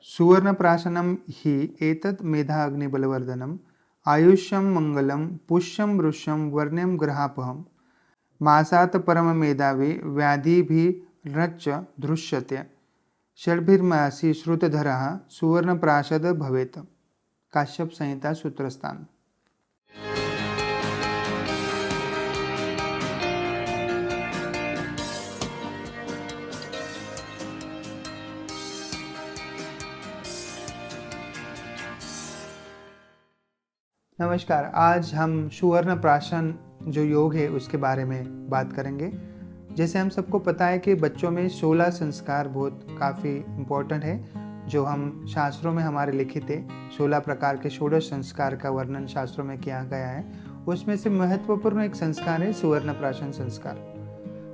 सुवर्णप्राशनं हि एतत् मेधाग्निबलवर्धनम् आयुष्यं मङ्गलं पुष्यं वृष्यं वर्ण्यं ग्रहापहम् मासात् परममेधावी व्याधिभिर्नश्च धृष्यते षड्भिर्मासी श्रुतधरः सुवर्णप्राशद भवेत्। काश्यप संहिता सूत्रस्थान। नमस्कार, आज हम सुवर्ण प्राशन जो योग है उसके बारे में बात करेंगे। जैसे हम सबको पता है कि बच्चों में 16 संस्कार बहुत काफ़ी इम्पोर्टेंट है, जो हम शास्त्रों में हमारे लिखित है। 16 प्रकार के षोडश संस्कार का वर्णन शास्त्रों में किया गया है। उसमें से महत्वपूर्ण एक संस्कार है सुवर्ण प्राशन संस्कार।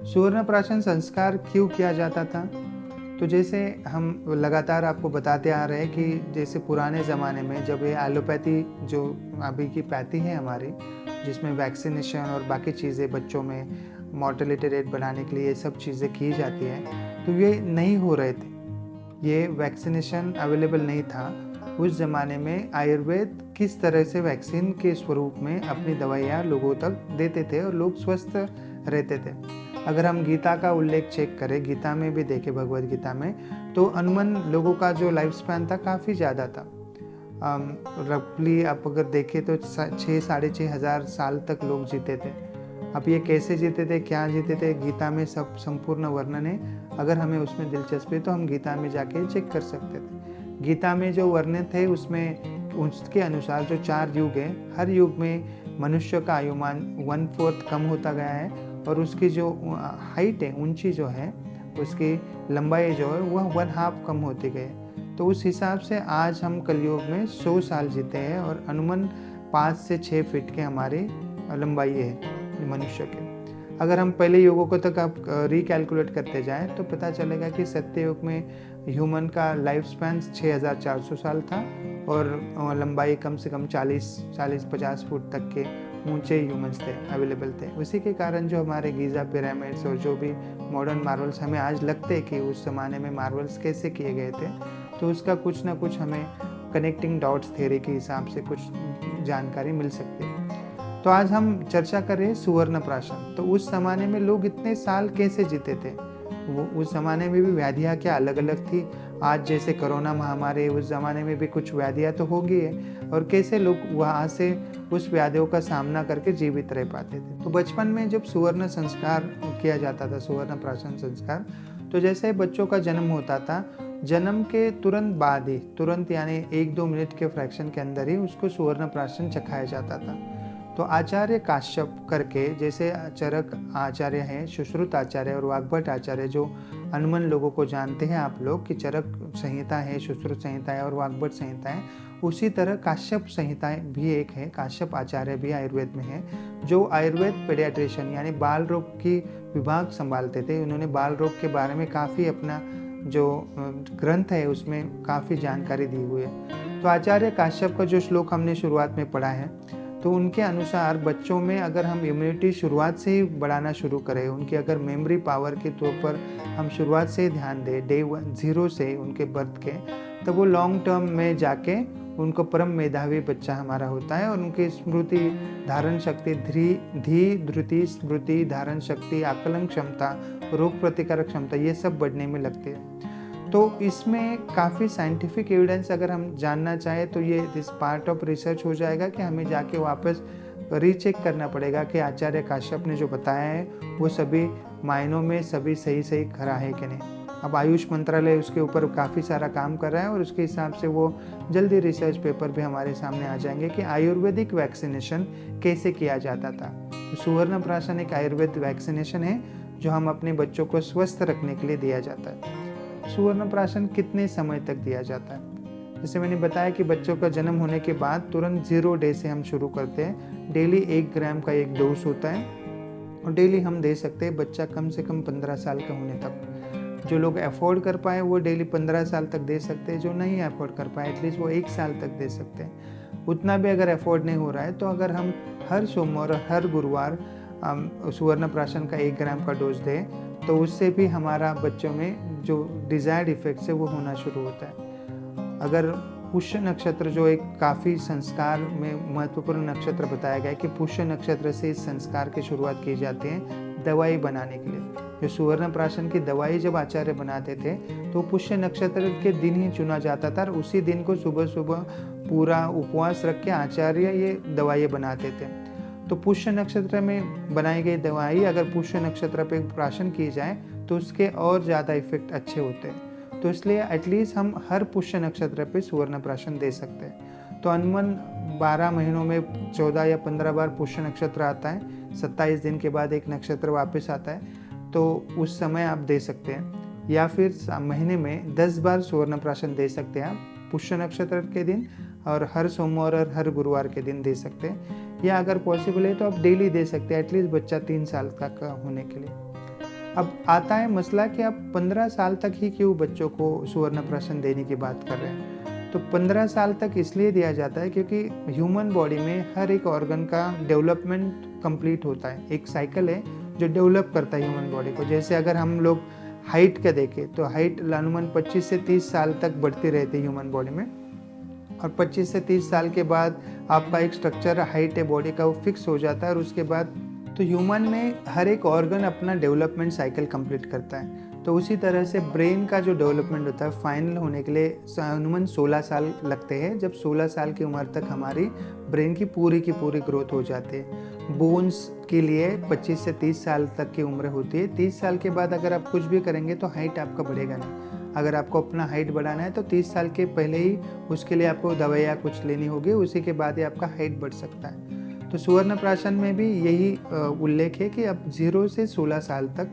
सुवर्ण प्राशन संस्कार क्यों किया जाता था? तो जैसे हम लगातार आपको बताते आ रहे हैं कि जैसे पुराने ज़माने में जब ये एलोपैथी जो अभी की पैथी है हमारी, जिसमें वैक्सीनेशन और बाकी चीज़ें बच्चों में मॉर्टेलिटी रेट बढ़ाने के लिए ये सब चीज़ें की जाती है, तो ये नहीं हो रहे थे। ये वैक्सीनेशन अवेलेबल नहीं था। उस ज़माने में आयुर्वेद किस तरह से वैक्सीन के स्वरूप में अपनी दवाइयाँ लोगों तक देते थे और लोग स्वस्थ रहते थे। अगर हम गीता का उल्लेख चेक करें, गीता में भी देखें, भगवद गीता में, तो अनुमान लोगों का जो लाइफ स्पैन था काफ़ी ज़्यादा था। रफली आप अगर देखें तो 6,500 साल तक लोग जीते थे। अब ये कैसे जीते थे, क्या जीते थे, गीता में सब संपूर्ण वर्णन है। अगर हमें उसमें दिलचस्पी है तो हम गीता में जाके चेक कर सकते थे। गीता में जो वर्णन थे उसमें उसके अनुसार जो 4 युग है, हर युग में मनुष्य का आयुमान 1/4 कम होता गया है और उसकी जो हाइट है, ऊंची जो है, उसकी लंबाई जो है वह 1/2 कम होती गई। तो उस हिसाब से आज हम कलयुग में 100 साल जीते हैं और अनुमान 5 से 6 फीट के हमारी लंबाई है मनुष्य के। अगर हम पहले युगों को तक आप रिकैलकुलेट करते जाएं तो पता चलेगा कि सत्ययुग में ह्यूमन का लाइफ स्पैन 6,400 साल था और लंबाई कम से कम 40-50 फुट तक के ऊंचे ह्यूमंस थे, अवेलेबल थे। उसी के कारण जो हमारे गीज़ा पिरामिड्स और जो भी मॉडर्न मार्वल्स हमें आज लगते हैं कि उस ज़माने में मार्वल्स कैसे किए गए थे, तो उसका कुछ ना कुछ हमें कनेक्टिंग डॉट्स थ्योरी के हिसाब से कुछ जानकारी मिल सकती है। तो आज हम चर्चा कर रहे हैं सुवर्ण प्राशन। तो उस ज़माने में लोग इतने साल कैसे जीते थे? वो उस ज़माने में भी व्याधियाँ क्या अलग अलग थी? आज जैसे कोरोना महामारी, उस ज़माने में भी कुछ व्याधियाँ तो होगी है, और कैसे लोग वहाँ से उस व्याधियों का सामना करके जीवित रह पाते थे। तो बचपन में जब सुवर्ण संस्कार किया जाता था, सुवर्ण प्राशन संस्कार, तो जैसे बच्चों का जन्म होता था, जन्म के तुरंत बाद ही, तुरंत यानी 1-2 मिनट के फ्रैक्शन के अंदर ही उसको सुवर्ण प्राशन चखाया जाता था। तो आचार्य काश्यप करके, जैसे चरक आचार्य हैं, सुश्रुत आचार्य और वाग्भट आचार्य, जो अनुमान लोगों को जानते हैं आप लोग कि चरक संहिता है, सुश्रुत संहिता है और वाग्भट संहिता है, उसी तरह काश्यप संहिता भी एक है। काश्यप आचार्य भी आयुर्वेद में है, जो आयुर्वेद पेडियाट्रिशियन यानी बाल रोग की विभाग संभालते थे। उन्होंने बाल रोग के बारे में काफ़ी अपना जो ग्रंथ है उसमें काफ़ी जानकारी दी हुई है। तो आचार्य काश्यप का जो श्लोक हमने शुरुआत में पढ़ा है, तो उनके अनुसार बच्चों में अगर हम इम्यूनिटी शुरुआत से ही बढ़ाना शुरू करें, उनकी अगर मेमोरी पावर के तौर पर हम शुरुआत से ही ध्यान दें, डे 0 से उनके बर्थ के, तब वो लॉन्ग टर्म में जाके उनको परम मेधावी बच्चा हमारा होता है और उनकी स्मृति, धारण शक्ति, धृति, स्मृति, धारण शक्ति, आकलन क्षमता, रोग प्रतिकारक क्षमता, ये सब बढ़ने में लगते हैं। तो इसमें काफ़ी साइंटिफिक एविडेंस अगर हम जानना चाहें तो ये दिस पार्ट ऑफ रिसर्च हो जाएगा कि हमें जाके वापस रीचेक करना पड़ेगा कि आचार्य काश्यप ने जो बताया है वो सभी मायनों में सभी सही खरा है कि नहीं। अब आयुष मंत्रालय उसके ऊपर काफ़ी सारा काम कर रहा है और उसके हिसाब से वो जल्दी रिसर्च पेपर भी हमारे सामने आ जाएंगे कि आयुर्वेदिक वैक्सीनेशन कैसे किया जाता था। तो सुवर्ण प्राशन एक आयुर्वेद वैक्सीनेशन है जो हम अपने बच्चों को स्वस्थ रखने के लिए दिया जाता है। सुवर्ण प्राशन कितने समय तक दिया जाता है? जैसे मैंने बताया कि बच्चों का जन्म होने के बाद तुरंत 0 डे से हम शुरू करते हैं। डेली 1 ग्राम का एक डोज होता है और डेली हम दे सकते हैं, बच्चा कम से कम 15 साल का होने तक। जो लोग अफोर्ड कर पाए वो डेली 15 साल तक दे सकते हैं, जो नहीं अफोर्ड कर पाए एटलीस्ट वो 1 साल तक दे सकते हैं। उतना भी अगर अफोर्ड नहीं हो रहा है तो अगर हम हर सोमवार और हर गुरुवार सुवर्ण प्राशन का 1 ग्राम का डोज दें तो उससे भी हमारा बच्चों में जो डिज़ायर्ड इफेक्ट्स है वो होना शुरू होता है। अगर पुष्य नक्षत्र जो एक काफ़ी संस्कार में महत्वपूर्ण नक्षत्र बताया गया है कि पुष्य नक्षत्र से इस संस्कार की शुरुआत की जाती है दवाई बनाने के लिए। जो सुवर्ण प्राशन की दवाई जब आचार्य बनाते थे तो पुष्य नक्षत्र के दिन ही चुना जाता था और उसी दिन को सुबह सुबह पूरा उपवास रख के आचार्य ये दवाई बनाते थे। तो पुष्य नक्षत्र में बनाई गई दवाई अगर पुष्य नक्षत्र पे प्राशन की जाए तो उसके और ज़्यादा इफेक्ट अच्छे होते हैं। तो इसलिए एटलीस्ट हम हर पुष्य नक्षत्र पे सुवर्ण प्राशन दे सकते हैं। तो अनुमान 12 महीनों में 14 या 15 बार पुष्य नक्षत्र आता है, 27 दिन के बाद एक नक्षत्र वापस आता है, तो उस समय आप दे सकते हैं। या फिर महीने में 10 बार सुवर्ण प्राशन दे सकते हैं आप पुष्य नक्षत्र के दिन, और हर सोमवार और हर गुरुवार के दिन दे सकते हैं। या अगर पॉसिबल है तो आप डेली दे सकते हैं, एटलीस्ट बच्चा 3 साल तक होने के लिए। अब आता है मसला कि आप 15 साल तक ही क्यों बच्चों को सुवर्ण प्राशन देने की बात कर रहे हैं। तो 15 साल तक इसलिए दिया जाता है क्योंकि ह्यूमन बॉडी में हर एक ऑर्गन का डेवलपमेंट कंप्लीट होता है। एक साइकिल है जो डेवलप करता है ह्यूमन बॉडी को। जैसे अगर हम लोग हाइट का देखें तो हाइट अनुमान 25 से 30 साल तक बढ़ती रहती है ह्यूमन बॉडी में, और 25 से 30 साल के बाद आपका एक स्ट्रक्चर हाइट है बॉडी का वो फिक्स हो जाता है। और उसके बाद तो ह्यूमन में हर एक ऑर्गन अपना डेवलपमेंट साइकिल कंप्लीट करता है। तो उसी तरह से ब्रेन का जो डेवलपमेंट होता है फाइनल होने के लिए अनुमान 16 साल लगते हैं। जब 16 साल की उम्र तक हमारी ब्रेन की पूरी ग्रोथ हो जाती है। बोन्स के लिए 25 से 30 साल तक की उम्र होती है। 30 साल के बाद अगर आप कुछ भी करेंगे तो हाइट आपका बढ़ेगा नहीं। अगर आपको अपना हाइट बढ़ाना है तो 30 साल के पहले ही उसके लिए आपको दवाइयाँ कुछ लेनी होगी, उसी के बाद ही आपका हाइट बढ़ सकता है। तो सुवर्ण प्राशन में भी यही उल्लेख है कि अब 0 से 16 साल तक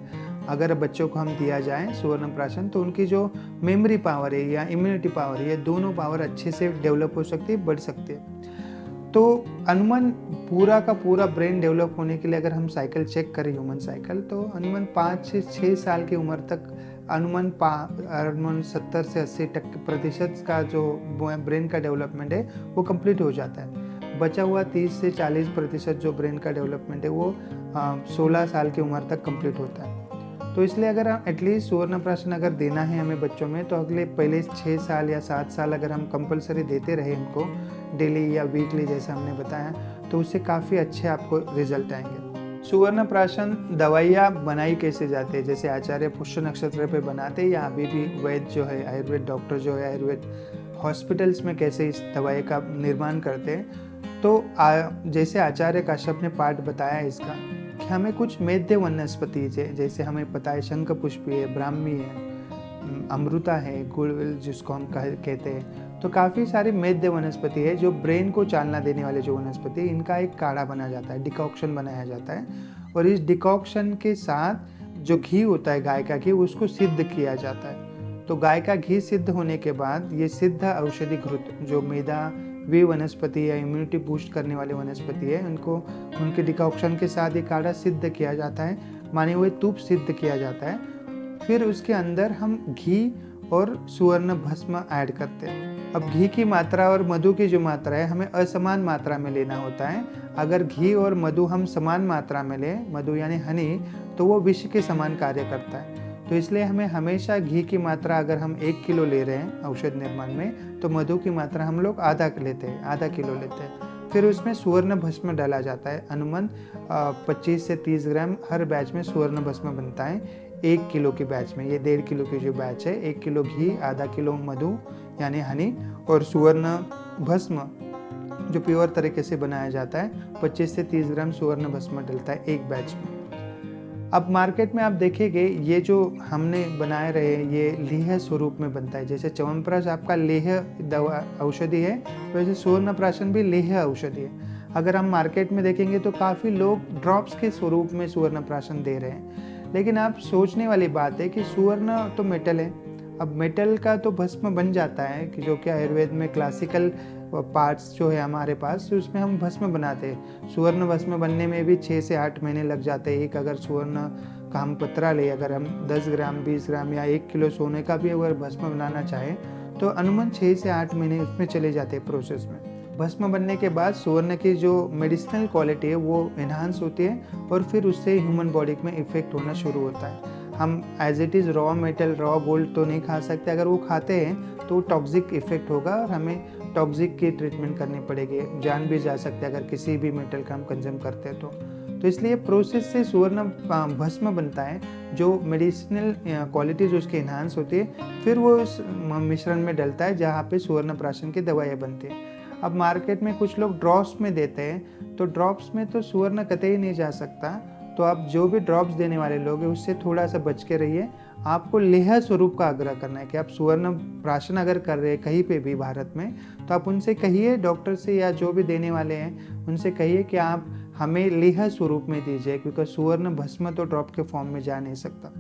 अगर बच्चों को हम दिया जाए सुवर्ण प्राशन तो उनकी जो मेमोरी पावर है या इम्यूनिटी पावर है, ये दोनों पावर अच्छे से डेवलप हो सकती है, बढ़ सकती है। तो अनुमान पूरा का पूरा ब्रेन डेवलप होने के लिए अगर हम साइकिल चेक करें ह्यूमन साइकिल, तो अनुमान 5 से 6 साल की उम्र तक अनुमान 70 से 80% का जो ब्रेन का डेवलपमेंट है वो कंप्लीट हो जाता है। बचा हुआ 30 से 40% जो ब्रेन का डेवलपमेंट है वो 16 साल की उम्र तक कंप्लीट होता है। तो इसलिए अगर एटलीस्ट सुवर्ण प्राशन अगर देना है हमें बच्चों में तो अगले पहले 6 साल या 7 साल अगर हम कंपलसरी देते रहे इनको डेली या वीकली जैसे हमने बताया, तो उससे काफ़ी अच्छे आपको रिजल्ट आएंगे। सुवर्ण प्राशन दवाइयाँ बनाई कैसे जाती है, जैसे आचार्य पुष्य नक्षत्र पे बनाते हैं या अभी भी वैद्य जो है आयुर्वेद डॉक्टर जो है आयुर्वेद हॉस्पिटल्स में कैसे इस दवाई का निर्माण करते हैं। तो जैसे आचार्य काश्यप ने पाठ बताया इसका कि हमें कुछ मेद्य वनस्पति जैसे हमें पता है शंख पुष्पी है, ब्राह्मी है, अमृता है, गुड़विल जिसको हम कहते हैं। तो काफ़ी सारी मेद्य वनस्पति है जो ब्रेन को चालना देने वाले जो वनस्पति, इनका एक काढ़ा बना जाता है, डिकॉक्शन बनाया जाता है। और इस डिकॉक्शन के साथ जो घी होता है गाय का घी उसको सिद्ध किया जाता है। तो गाय का घी सिद्ध होने के बाद ये सिद्ध औषधि घृत जो मेदा वे वनस्पति या इम्यूनिटी बूस्ट करने वाले वनस्पति है उनको उनके डिकॉक्शन के साथ ये काढ़ा सिद्ध किया जाता है, माने हुए तुप सिद्ध किया जाता है। फिर उसके अंदर हम घी और सुवर्ण भस्म ऐड करते हैं। अब घी की मात्रा और मधु की जो मात्रा है हमें असमान मात्रा में लेना होता है। अगर घी और मधु हम समान मात्रा में लें, मधु यानी हनी, तो वो विष के समान कार्य करता है। तो इसलिए हमें हमेशा घी की मात्रा अगर हम 1 किलो ले रहे हैं औषध निर्माण में, तो मधु की मात्रा हम लोग आधा किलो लेते हैं। फिर उसमें सुवर्ण भस्म डाला जाता है। अनुमान 25 से 30 ग्राम हर बैच में सुवर्ण भस्म बनता है 1 किलो के बैच में। ये 1.5 किलो की जो बैच है, 1 किलो घी, आधा किलो मधु यानी हनी और सुवर्ण भस्म जो प्योर तरीके से बनाया जाता है 25 से 30 ग्राम सुवर्ण भस्म डलता है एक बैच में। अब मार्केट में आप देखेंगे ये जो हमने बनाए रहे ये लेह स्वरूप में बनता है। जैसे च्यवनप्राश आपका लेह दवा औषधि है, वैसे सुवर्ण प्राशन भी लेह औषधि है। अगर हम मार्केट में देखेंगे तो काफ़ी लोग ड्रॉप्स के स्वरूप में सुवर्ण प्राशन दे रहे हैं। लेकिन आप सोचने वाली बात है कि सुवर्ण तो मेटल है, अब मेटल का तो भस्म बन जाता है कि जो कि आयुर्वेद में क्लासिकल पार्ट्स जो है हमारे पास, तो उसमें हम भस्म बनाते हैं। सुवर्ण भस्म बनने में भी 6 से 8 महीने लग जाते हैं। एक अगर सुवर्ण का हम पतरा ले, अगर हम 10 ग्राम 20 ग्राम या 1 किलो सोने का भी अगर भस्म बनाना चाहें तो अनुमान 6 से 8 महीने उसमें चले जाते हैं प्रोसेस में। भस्म बनने के बाद सुवर्ण की जो मेडिसिनल क्वालिटी है वो इन्हांस होती है और फिर उससे ह्यूमन बॉडी में इफेक्ट होना शुरू होता है। हम as it is raw metal raw gold तो नहीं खा सकते। अगर वो खाते हैं तो टॉक्सिक इफेक्ट होगा और हमें टॉक्सिक की ट्रीटमेंट करनी पड़ेगी, जान भी जा सकते हैं अगर किसी भी मेटल का हम कंज्यूम करते हैं तो इसलिए प्रोसेस से सुवर्ण भस्म बनता है, जो मेडिसिनल क्वालिटीज़ उसकी इन्हांस होती है, फिर वो उस मिश्रण में डलता है जहाँ पे सुवर्ण प्राशन की दवाइयाँ बनती हैं। अब मार्केट में कुछ लोग ड्रॉप्स में देते हैं, तो ड्रॉप्स में तो सुवर्ण कतई नहीं जा सकता। तो आप जो भी ड्रॉप्स देने वाले लोग हैं उससे थोड़ा सा बच के रहिए। आपको लेह स्वरूप का आग्रह करना है कि आप सुवर्ण प्राशन अगर कर रहे हैं कहीं पे भी भारत में, तो आप उनसे कहिए, डॉक्टर से या जो भी देने वाले हैं उनसे कहिए कि आप हमें लेह स्वरूप में दीजिए, क्योंकि सुवर्ण भस्म तो ड्रॉप के फॉर्म में जा नहीं सकता।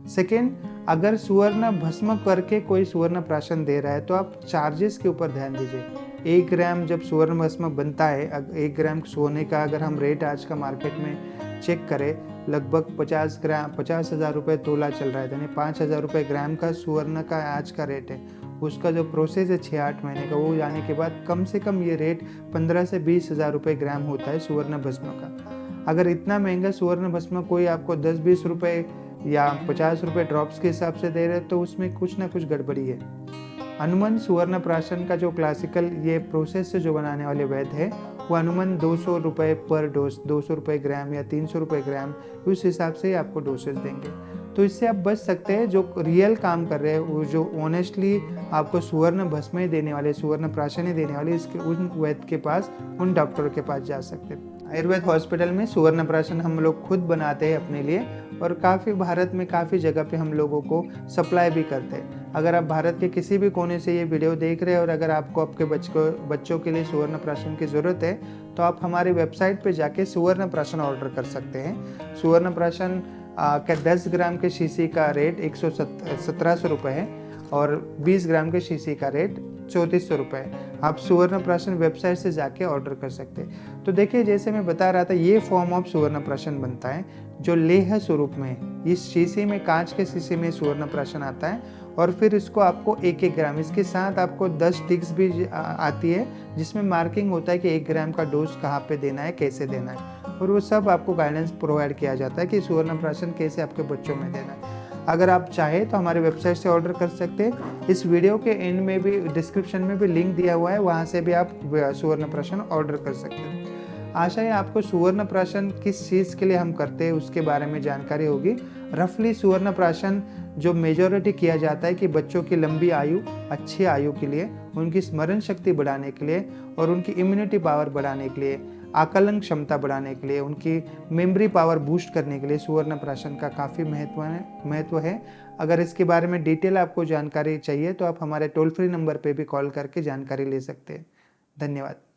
सेकेंड, अगर सुवर्ण भस्म करके कोई सुवर्ण प्राशन दे रहा है तो आप चार्जेस के ऊपर ध्यान दीजिए। 1 ग्राम जब सुवर्ण भस्म बनता है, 1 ग्राम सोने का अगर हम रेट आज का मार्केट में चेक करें, लगभग 50,000 रुपये तोला चल रहा है, यानी 5,000 रुपये ग्राम का सुवर्ण का आज का रेट है। उसका जो प्रोसेस है 6-8 महीने का, वो जाने के बाद कम से कम ये रेट 15 से 20,000 रुपये ग्राम होता है सुवर्ण भस्म का। अगर इतना महंगा सुवर्ण भस्म कोई आपको 10-20 रुपये या 50 रुपये ड्रॉप्स के हिसाब से दे रहे तो उसमें कुछ ना कुछ गड़बड़ी है। अनुमन सुवर्ण प्राशन का जो क्लासिकल ये प्रोसेस से जो बनाने वाले वैद्य है, वो अनुमन 200 रुपये पर डोज, 200 रुपये ग्राम या 300 रुपये ग्राम, उस हिसाब से आपको डोसेज देंगे। तो इससे आप बच सकते हैं। जो रियल काम कर रहे हैं, वो जो ऑनेस्टली आपको सुवर्ण भस्म ही देने वाले, सुवर्ण प्राशन ही देने वाले, इसके उन वैद्य के पास, उन डॉक्टरों के पास जा सकते हैं। आयुर्वेद हॉस्पिटल में सुवर्ण प्राशन हम लोग खुद बनाते हैं अपने लिए, और काफ़ी भारत में काफ़ी जगह पे हम लोगों को सप्लाई भी करते हैं। अगर आप भारत के किसी भी कोने से ये वीडियो देख रहे हैं और अगर आपको आपके बच्चों के लिए सुवर्ण प्राशन की ज़रूरत है, तो आप हमारी वेबसाइट पे जाके सुवर्ण प्राशन ऑर्डर कर सकते हैं। सुवर्ण प्राशन का 10 ग्राम के शीशी का रेट 1700 रुपये है और 20 ग्राम के शीशी का रेट 3400 रुपये है। आप सुवर्ण प्राशन वेबसाइट से जाके ऑर्डर कर सकते हैं। तो देखिए, जैसे मैं बता रहा था, ये फॉर्म ऑफ सुवर्ण प्राशन बनता है जो लेह स्वरूप में, इस शीशी में, कांच के शीशी में सुवर्ण प्राशन आता है, और फिर इसको आपको 1-1 ग्राम, इसके साथ आपको 10 टिक्स भी आती है जिसमें मार्किंग होता है कि 1 ग्राम का डोज कहाँ पे देना है, कैसे देना है, और वो सब आपको गाइडेंस प्रोवाइड किया जाता है कि सुवर्ण प्राशन कैसे आपके बच्चों में देना है। अगर आप चाहें तो हमारे वेबसाइट से ऑर्डर कर सकते हैं। इस वीडियो के एंड में भी, डिस्क्रिप्शन में भी लिंक दिया हुआ है, वहाँ से भी आप सुवर्ण प्राशन ऑर्डर कर सकते हैं। आशा है आपको सुवर्ण प्राशन किस चीज़ के लिए हम करते हैं उसके बारे में जानकारी होगी। रफली सुवर्ण प्राशन जो मेजॉरिटी किया जाता है कि बच्चों की लंबी आयु, अच्छी आयु के लिए, उनकी स्मरण शक्ति बढ़ाने के लिए और उनकी इम्यूनिटी पावर बढ़ाने के लिए, आकलन क्षमता बढ़ाने के लिए, उनकी मेमोरी पावर बूस्ट करने के लिए सुवर्ण प्राशन का काफ़ी महत्व है। अगर इसके बारे में डिटेल आपको जानकारी चाहिए तो आप हमारे टोल फ्री नंबर पे भी कॉल करके जानकारी ले सकते हैं। धन्यवाद।